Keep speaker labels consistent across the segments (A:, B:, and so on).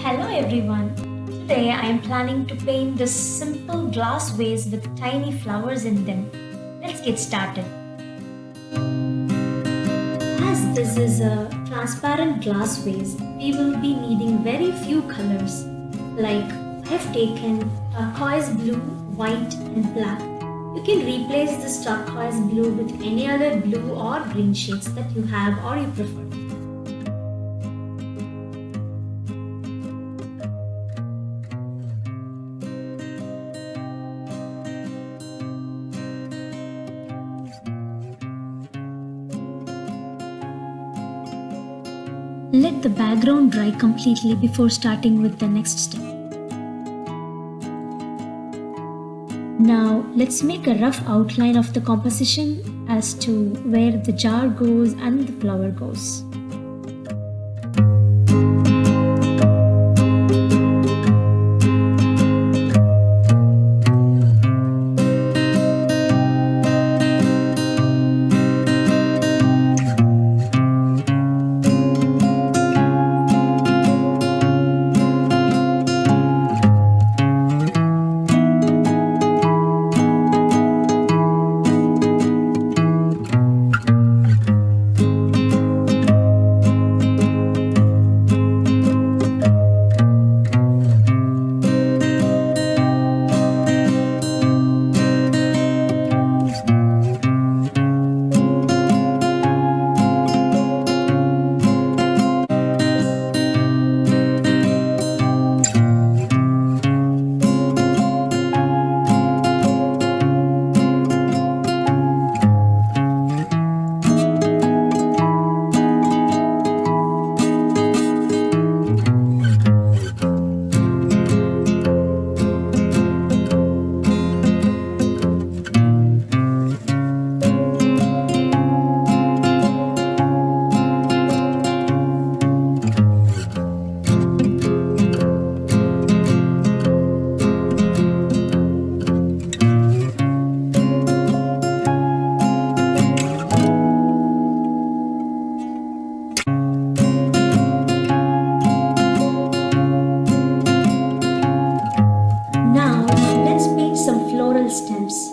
A: Hello everyone. Today I am planning to paint this simple glass vase with tiny flowers in them. Let's get started. As this is a transparent glass vase, we will be needing very few colors. Like I have taken turquoise blue, white and black. You can replace this turquoise blue with any other blue or green shades that you have or you prefer. Let the background dry completely before starting with the next step. Now let's make a rough outline of the composition as to where the jar goes and the flower goes. Stems,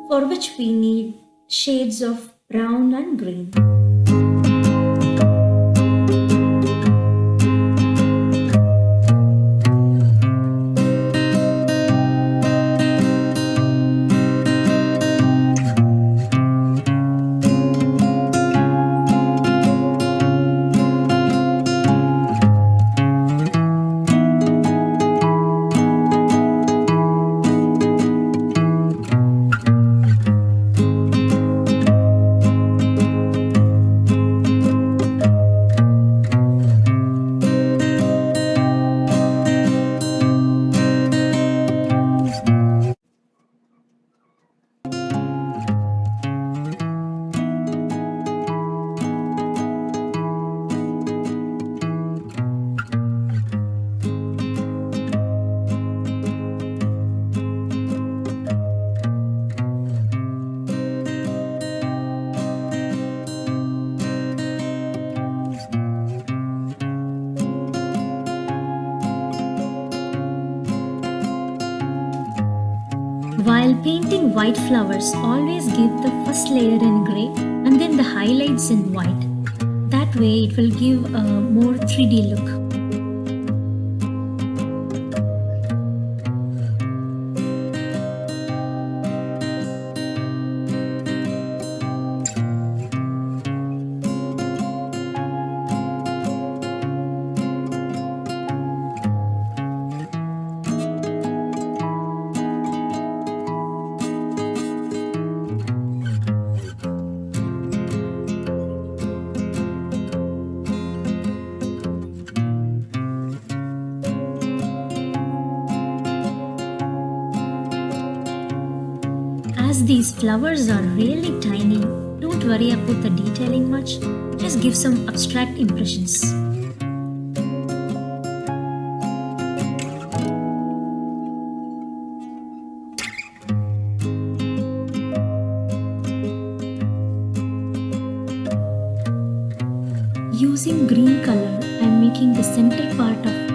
A: for which we need shades of brown and green. While painting white flowers, always give the first layer in grey and then the highlights in white. That way it will give a more 3D look. As these flowers are really tiny, don't worry about the detailing much, just give some abstract impressions. Using green color, I am making the center part of